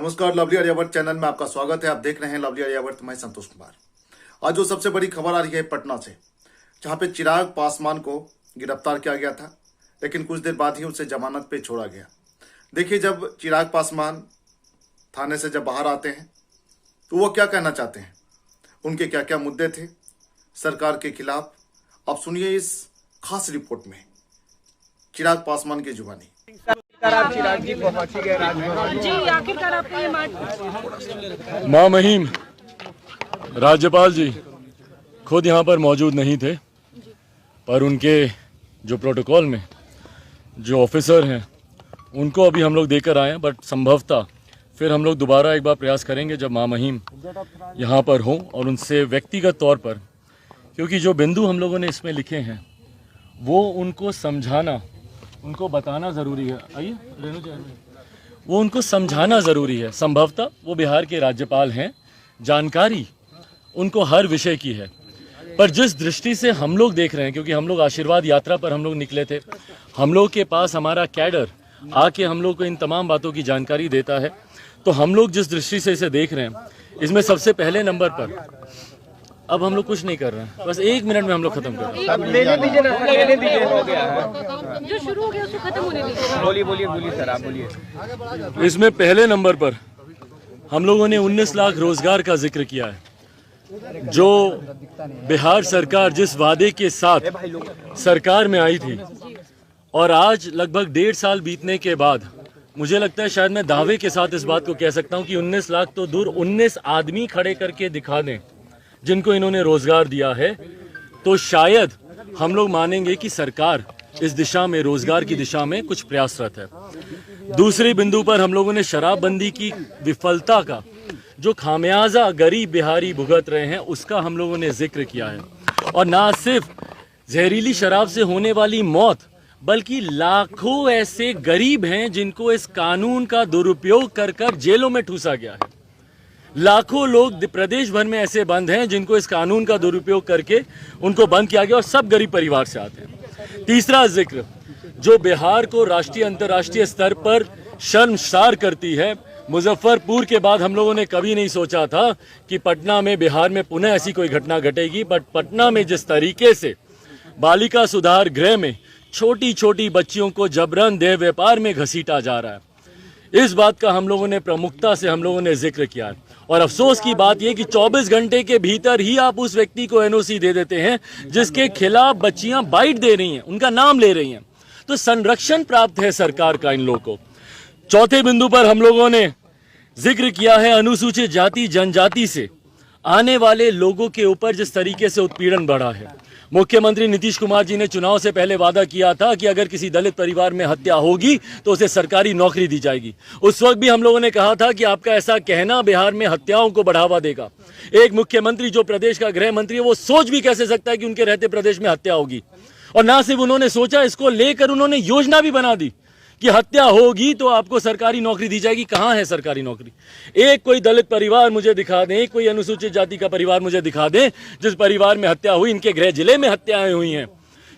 नमस्कार, lovely Aryavart channel में आपका स्वागत है। आप देख रहे हैं लवली आर्यावर्त। मैं संतोष कुमार। आज जो सबसे बड़ी खबर आ रही है पटना से, जहां पे चिराग पासवान को गिरफ्तार किया गया था, लेकिन कुछ देर बाद ही उसे जमानत पे छोड़ा गया। देखिए, जब चिराग पासवान थाने से जब बाहर आते हैं तो वो क्या कहना चाहते हैं, उनके क्या क्या मुद्दे थे सरकार के खिलाफ, आप सुनिए इस खास रिपोर्ट में चिराग पासवान की जुबानी। चिराग जी पहुंच गए राजभवन जी, आखिरकार आपको ये मां महिम राज्यपाल जी खुद यहाँ पर मौजूद नहीं थे, पर उनके जो प्रोटोकॉल में जो ऑफिसर हैं उनको अभी हम लोग देकर आए हैं। बट संभवतः फिर हम लोग दोबारा एक बार प्रयास करेंगे जब मां महिम यहाँ पर हों और उनसे व्यक्तिगत तौर पर, क्योंकि जो बिंदु हम लोगों ने इसमें लिखे हैं वो उनको समझाना, उनको बताना ज़रूरी है। आइए रेणु जी, वो उनको समझाना ज़रूरी है। संभवतः वो बिहार के राज्यपाल हैं, जानकारी उनको हर विषय की है, पर जिस दृष्टि से हम लोग देख रहे हैं, क्योंकि हम लोग आशीर्वाद यात्रा पर हम लोग निकले थे, हम लोग के पास हमारा कैडर आके हम लोग को इन तमाम बातों की जानकारी देता है, तो हम लोग जिस दृष्टि से इसे देख रहे हैं, इसमें सबसे पहले नंबर पर अब हम लोग कुछ नहीं कर रहे हैं, बस 1 मिनट में हम लोग खत्म कर रहे हैं। हो गया है जो शुरू हो गया उसको खत्म होने दीजिए। बोलिए सर, आप बोलिए। इसमें पहले नंबर पर हम लोगों ने 19 लाख रोजगार का जिक्र किया है। जो बिहार सरकार जिस वादे के साथ सरकार में आई थी, और आज लगभग 1.5 साल बीतने के बाद मुझे लगता है शायद मैं दावे के साथ इस बात को कह सकता हूं कि 19 लाख तो दूर, 19 आदमी खड़े करके दिखा दें जिनको इन्होंने रोजगार दिया है, तो शायद हम लोग मानेंगे कि सरकार इस दिशा में, रोजगार की दिशा में कुछ प्रयासरत है। दूसरे बिंदु पर हम लोगों ने शराबबंदी की विफलता का जो खामियाजा गरीब बिहारी भुगत रहे हैं उसका हम लोगों ने जिक्र किया है। और ना सिर्फ जहरीली शराब से होने वाली मौत, बल्कि लाखों ऐसे गरीब हैं जिनको इस कानून का दुरुपयोग कर कर जेलों में ठूसा गया है। लाखों लोग प्रदेश भर में ऐसे बंद हैं जिनको इस कानून का दुरुपयोग करके उनको बंद किया गया, और सब गरीब परिवार से आते हैं। तीसरा जिक्र जो बिहार को राष्ट्रीय अंतर्राष्ट्रीय स्तर पर शर्मसार करती है, मुजफ्फरपुर के बाद हम लोगों ने कभी नहीं सोचा था कि पटना में, बिहार में पुनः ऐसी कोई घटना घटेगी, बट पटना में जिस तरीके से बालिका सुधार गृह में छोटी छोटी बच्चियों को जबरन देह व्यापार में घसीटा जा रहा है, इस बात का हम लोगों ने प्रमुखता से हम लोगों ने जिक्र किया है। और अफसोस की बात यह कि 24 घंटे के भीतर ही आप उस व्यक्ति को एनओसी दे देते हैं जिसके खिलाफ बच्चियां बाइट दे रही हैं, उनका नाम ले रही हैं, तो संरक्षण प्राप्त है सरकार का इन लोगों को। चौथे बिंदु पर हम लोगों ने जिक्र किया है अनुसूचित जाति जनजाति से आने वाले लोगों के ऊपर जिस तरीके से उत्पीड़न बढ़ा है। मुख्यमंत्री नीतीश कुमार जी ने चुनाव से पहले वादा किया था कि अगर किसी दलित परिवार में हत्या होगी तो उसे सरकारी नौकरी दी जाएगी। उस वक्त भी हम लोगों ने कहा था कि आपका ऐसा कहना बिहार में हत्याओं को बढ़ावा देगा। एक मुख्यमंत्री जो प्रदेश का गृह मंत्री है, वो सोच भी कैसे सकता है कि उनके रहते प्रदेश में हत्या होगी। और ना सिर्फ उन्होंने सोचा, इसको लेकर उन्होंने योजना भी बना दी कि हत्या होगी तो आपको सरकारी नौकरी दी जाएगी। कहाँ है सरकारी नौकरी? एक कोई दलित परिवार मुझे दिखा दें, एक कोई अनुसूचित जाति का परिवार मुझे दिखा दें जिस परिवार में हत्या हुई। इनके गृह जिले में हत्याएं हुई हैं,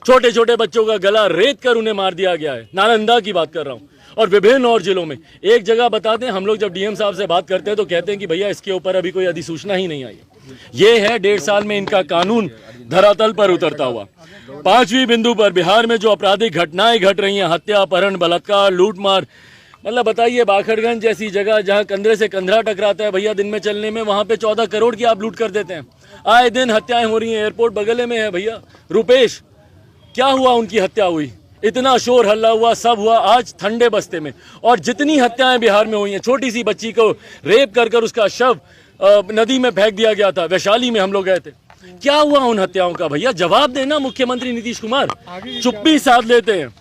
छोटे छोटे बच्चों का गला रेत कर उन्हें मार दिया गया है। नालंदा की बात कर रहा हूँ, और विभिन्न और जिलों में। एक जगह बता दें, हम लोग जब डीएम साहब से बात करते हैं तो कहते हैं कि भैया इसके ऊपर अभी कोई अधिसूचना ही नहीं आई। ये है 1.5 साल में इनका कानून धरातल पर उतरता हुआ। 5वीं बिंदु पर बिहार में जो आपराधिक घटनाएं घट रही हैं, हत्या, अपहरण, बलात्कार, लूटमार, मतलब बताइए, बाखड़गंज जैसी जगह जहां कंधे से कंधरा टकराता है भैया दिन में चलने में, वहां पे 14 करोड़ की आप लूट कर देते हैं। आए दिन हत्याएं हो रही हैं। एयरपोर्ट बगले में है भैया, रुपेश, क्या हुआ? उनकी हत्या हुई, इतना शोर हल्ला हुआ, सब हुआ आज ठंडे बस्ते में। और जितनी हत्याएं बिहार में हुई हैं, छोटी सी बच्ची को रेप कर कर उसका शव नदी में फेंक दिया गया था। वैशाली में हम लोग गए थे। क्या हुआ उन हत्याओं का? भैया जवाब देना मुख्यमंत्री नीतीश कुमार। चुप्पी साध लेते हैं।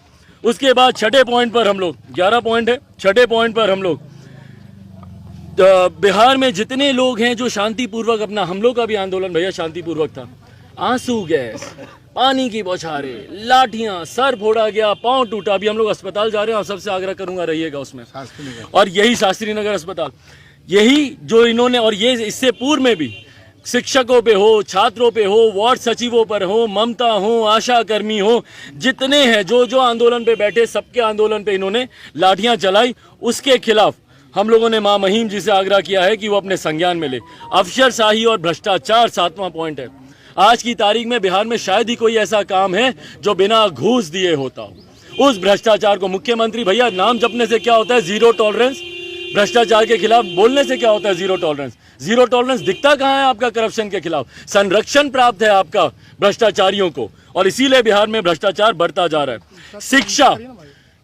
उसके बाद 6ठे पॉइंट पर हम लोग, 11 पॉइंट है, 6ठे पॉइंट पर हम लोग बिहार में जितने लोग हैं जो शांतिपूर्वक अपना, हम लोग का भी आंदोलन भैया शांतिपूर्वक था, आंसू गैस, पानी की बौछारें, लाठियां, सर फोड़ा गया, पांव टूटा। अभी हम लोग अस्पताल जा रहे हैं और सबसे आग्रह करूंगा रहिएगा उसमें, और यही शास्त्री नगर अस्पताल, यही जो इन्होंने, और ये इससे पूर्व में भी शिक्षकों पे हो, छात्रों पे हो, वार्ड सचिवों पर हो, ममता हो, आशा कर्मी हो, जितने हैं जो आंदोलन पे बैठे, सबके आंदोलन पे इन्होंने लाठियां चलाई। उसके खिलाफ हम लोगों ने मां महिम जी से आग्रह किया है कि वो अपने संज्ञान में ले। अफसरशाही और भ्रष्टाचार 7वां पॉइंट है। आज की तारीख में बिहार में शायद ही कोई ऐसा काम है जो बिना घूस दिए होता हो। उस भ्रष्टाचार को मुख्यमंत्री भैया नाम जपने से क्या होता है? Zero tolerance. भ्रष्टाचार के खिलाफ बोलने से क्या होता है? Zero tolerance. जीरो टॉलरेंस दिखता कहाँ है आपका करप्शन के खिलाफ? संरक्षण प्राप्त है आपका भ्रष्टाचारियों को, और इसीलिए बिहार में भ्रष्टाचार बढ़ता जा रहा है। शिक्षा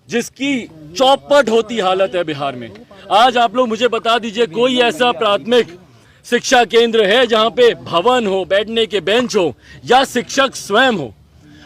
जिसकी चौपट होती हालत है बिहार में। आज आप लोग मुझे बता दीजिए कोई ऐसा प्राथमिक शिक्षा केंद्र है जहां पे भवन हो, बैठने के बेंच हो, या शिक्षक स्वयं हो?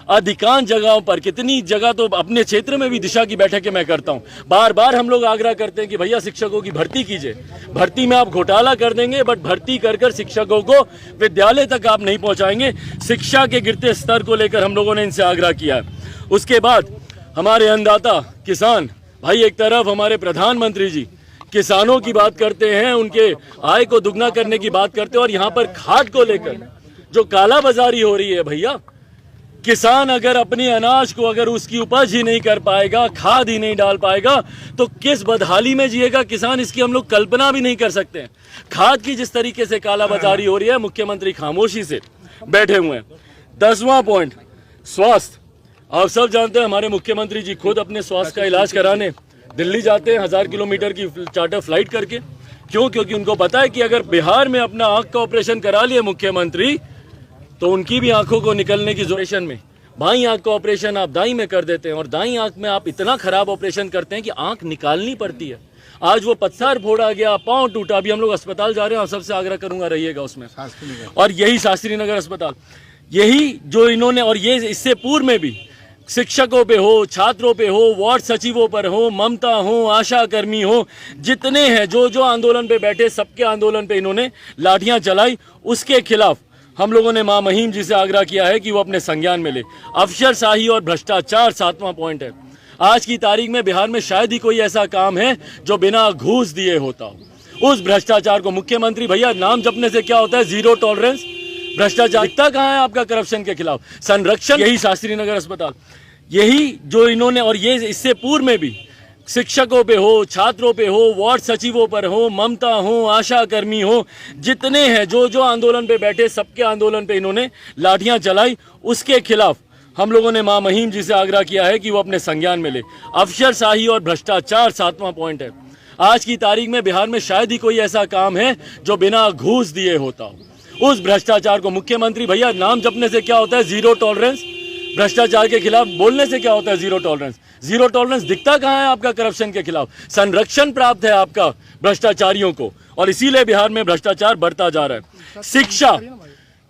अधिकांश जगहों पर, कितनी जगह तो अपने क्षेत्र में भी दिशा की बैठकें मैं करता हूं, बार बार हम लोग आग्रह करते हैं कि भैया शिक्षकों की भर्ती कीजिए। भर्ती में आप घोटाला कर देंगे, बट भर्ती कर शिक्षकों को विद्यालय तक आप नहीं पहुंचाएंगे। शिक्षा के गिरते स्तर को लेकर हम लोगों ने इनसे आग्रह किया है। उसके बाद हमारे अन्नदाता किसान भाई, एक तरफ हमारे प्रधानमंत्री जी किसानों की बात करते हैं, उनके आय को दुगना करने की बात करते हैं, और यहाँ पर खाद को लेकर जो कालाबाजारी हो रही है भैया, किसान अगर अपने अनाज को, अगर उसकी उपज ही नहीं कर पाएगा, खाद ही नहीं डाल पाएगा, तो किस बदहाली में जिएगा किसान, इसकी हम लोग कल्पना भी नहीं कर सकते हैं। खाद की जिस तरीके से कालाबाजारी हो रही है, मुख्यमंत्री खामोशी से बैठे हुए हैं। 10वां पॉइंट, स्वास्थ्य। आप सब जानते हैं हमारे मुख्यमंत्री जी खुद अपने स्वास्थ्य का इलाज कराने दिल्ली जाते हैं 1000 किलोमीटर की चार्टर फ्लाइट करके। क्यों? क्योंकि उनको पता है कि अगर बिहार में अपना आंख का ऑपरेशन करा लिए मुख्यमंत्री, तो उनकी भी आंखों को निकलने की जोरेशन में बाई आंख का ऑपरेशन आप दाई में कर देते हैं, और दाई आंख में आप इतना खराब ऑपरेशन करते हैं कि आंख निकालनी पड़ती है। आज वो पत्थर फोड़ा गया, पांव टूटा, अभी हम लोग अस्पताल जा रहे हैं, आप सबसे आग्रह करूंगा रहिएगा उसमें। और यही शास्त्री नगर अस्पताल, यही जो इन्होंने, और ये इससे पूर्व में भी शिक्षकों पे हो, छात्रों पे हो, वार्ड सचिवों पर हो, ममता हो, आशा कर्मी हो, जितने हैं जो आंदोलन पे बैठे, सबके आंदोलन पे इन्होंने लाठियां चलाई। उसके खिलाफ हम लोगों ने मां महिम जी से आग्रह किया है कि वो अपने संज्ञान में ले। अफसरशाही और भ्रष्टाचार 7वां पॉइंट है। आज की तारीख में बिहार में शायद ही कोई ऐसा काम है जो बिना घूस दिए होता हो। उस भ्रष्टाचार को मुख्यमंत्री भैया नाम जपने से क्या होता है? Zero tolerance. भ्रष्टाचार दिखता कहाँ है आपका करप्शन के खिलाफ? संरक्षण। यही शास्त्री नगर अस्पताल, यही जो इन्होंने, और ये इससे पूर्व में भी शिक्षकों पे हो, छात्रों पे हो, वार्ड सचिवों पर हो, ममता हो, आशा कर्मी हो, जितने हैं जो आंदोलन पे बैठे, सबके आंदोलन पे इन्होंने लाठियां चलाई। उसके खिलाफ हम लोगों ने मां महिम जी से आग्रह किया है कि वो अपने संज्ञान में ले। अफसरशाही और भ्रष्टाचार 7वां पॉइंट है। आज की तारीख में बिहार में शायद ही कोई ऐसा काम है जो बिना घूस दिए होता हो। उस भ्रष्टाचार को मुख्यमंत्री भैया नाम जपने से क्या होता है? Zero tolerance. भ्रष्टाचार के खिलाफ बोलने से क्या होता है? Zero tolerance. जीरो टॉलरेंस दिखता कहाँ है आपका करप्शन के खिलाफ? संरक्षण प्राप्त है आपका भ्रष्टाचारियों को, और इसीलिए बिहार में भ्रष्टाचार बढ़ता जा रहा है। शिक्षा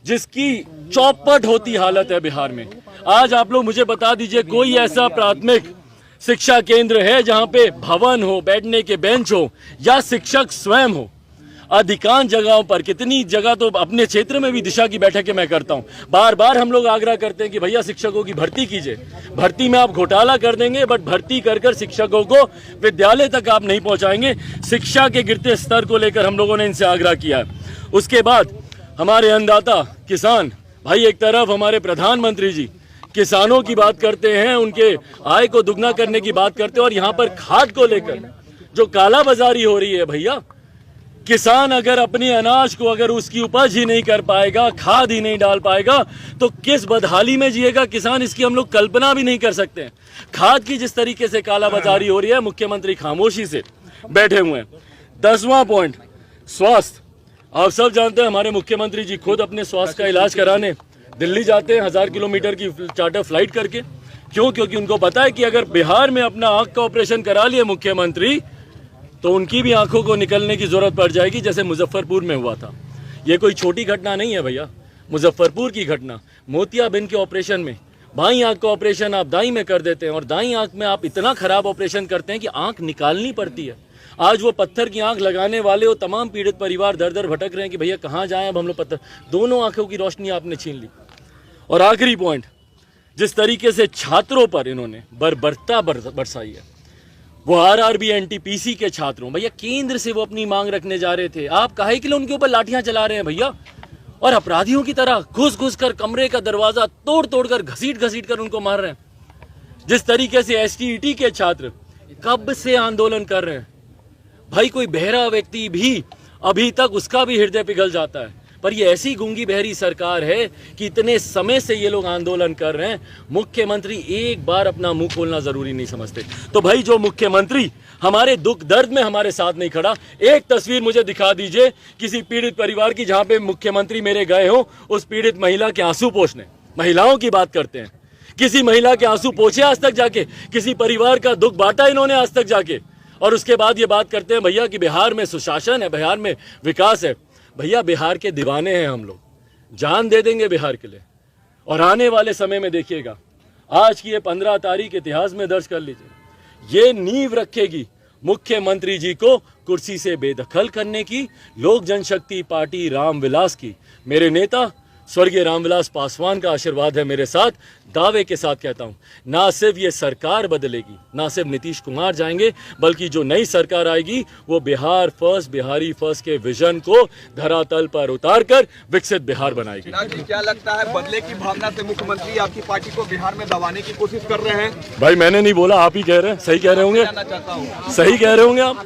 जिसकी चौपट होती हालत है बिहार में। आज आप लोग मुझे बता दीजिए कोई ऐसा प्राथमिक शिक्षा केंद्र है जहां पे भवन हो, बैठने के बेंच हो, या शिक्षक स्वयं हो? अधिकांश जगहों पर, कितनी जगह तो अपने क्षेत्र में भी दिशा की बैठकें मैं करता हूं, बार बार हम लोग आग्रह करते हैं कि भैया शिक्षकों की भर्ती कीजिए। भर्ती में आप घोटाला कर देंगे, बट भर्ती कर शिक्षकों को विद्यालय तक आप नहीं पहुंचाएंगे। शिक्षा के गिरते स्तर को लेकर हम लोगों ने इनसे आग्रह किया है। उसके बाद हमारे अन्नदाता किसान भाई, एक तरफ हमारे प्रधानमंत्री जी किसानों की बात करते हैं, उनके आय को दुगना करने की बात करते हैं, और यहाँ पर खाद को लेकर जो कालाबाजारी हो रही है भैया, किसान अगर अपने अनाज को, अगर उसकी उपज ही नहीं कर पाएगा, खाद ही नहीं डाल पाएगा, तो किस बदहाली में जिएगा किसान, इसकी हम लोग कल्पना भी नहीं कर सकते हैं। खाद की जिस तरीके से कालाबाजारी हो रही है, मुख्यमंत्री खामोशी से बैठे हुए हैं। 10वां पॉइंट, स्वास्थ्य। आप सब जानते हैं हमारे मुख्यमंत्री जी खुद अपने स्वास्थ्य का इलाज कराने दिल्ली जाते हैं 1000 किलोमीटर की चार्टर फ्लाइट करके। क्यों? क्योंकि उनको पता है कि अगर बिहार में अपना आंख का ऑपरेशन करा लिए मुख्यमंत्री, तो उनकी भी आंखों को निकलने की जरूरत पड़ जाएगी, जैसे मुजफ्फरपुर में हुआ था। ये कोई छोटी घटना नहीं है भैया, मुजफ्फरपुर की घटना। मोतियाबिंद के ऑपरेशन में बाई आंख का ऑपरेशन आप दाई में कर देते हैं, और दाई आंख में आप इतना खराब ऑपरेशन करते हैं कि आंख निकालनी पड़ती है। आज वो पत्थर की आंख लगाने वाले, वो तमाम पीड़ित परिवार दर दर भटक रहे हैं कि भैया कहाँ जाएं अब हम लोग। पत्थर, दोनों आंखों की रोशनी आपने छीन ली। और आखिरी पॉइंट, जिस तरीके से छात्रों पर इन्होंने बर्बरता बरसाई है, वो आरआरबी एनटीपीसी के छात्रों, भैया केंद्र से वो अपनी मांग रखने जा रहे थे, आप काहे के लिए उनके ऊपर लाठियां चला रहे हैं भैया? और अपराधियों की तरह घुस कर कमरे का दरवाजा तोड़ कर घसीट कर उनको मार रहे हैं। जिस तरीके से एसटीईटी के छात्र कब से आंदोलन कर रहे हैं, भाई कोई बहरा व्यक्ति भी अभी तक उसका भी हृदय पिघल जाता है। पर ये ऐसी गूंगी बहरी सरकार है कि इतने समय से ये लोग आंदोलन कर रहे हैं, मुख्यमंत्री एक बार अपना मुंह खोलना जरूरी नहीं समझते। तो भाई जो मुख्यमंत्री हमारे दुख दर्द में हमारे साथ नहीं खड़ा, एक तस्वीर मुझे दिखा दीजिए किसी पीड़ित परिवार की जहां पे मुख्यमंत्री मेरे गए हो उस पीड़ित महिला के आंसू पोंछने। महिलाओं की बात करते हैं, किसी महिला के आंसू पोंछे आज तक जाके? किसी परिवार का दुख बांटा इन्होंने आज तक जाके? और उसके बाद ये बात करते हैं भैया कि बिहार में सुशासन है, बिहार में विकास है। भैया बिहार के दीवाने हैं हम लोग, जान दे देंगे बिहार के लिए। और आने वाले समय में देखिएगा, आज की ये 15 तारीख इतिहास में दर्ज कर लीजिए, ये नींव रखेगी मुख्यमंत्री जी को कुर्सी से बेदखल करने की, लोक जनशक्ति पार्टी रामविलास की। मेरे नेता स्वर्गीय रामविलास पासवान का आशीर्वाद है मेरे साथ। दावे के साथ कहता हूं, ना सिर्फ ये सरकार बदलेगी, ना सिर्फ नीतीश कुमार जाएंगे, बल्कि जो नई सरकार आएगी वो बिहार फर्स्ट, बिहारी फर्स्ट के विजन को धरातल पर उतारकर विकसित बिहार बनाएगी। जी, क्या लगता है बदले की भावना से मुख्यमंत्री आपकी पार्टी को बिहार में दबाने की कोशिश कर रहे हैं? भाई मैंने नहीं बोला, आप ही कह रहे हैं। सही कह रहे होंगे, जानना चाहता हूं। सही कह रहे होंगे आप।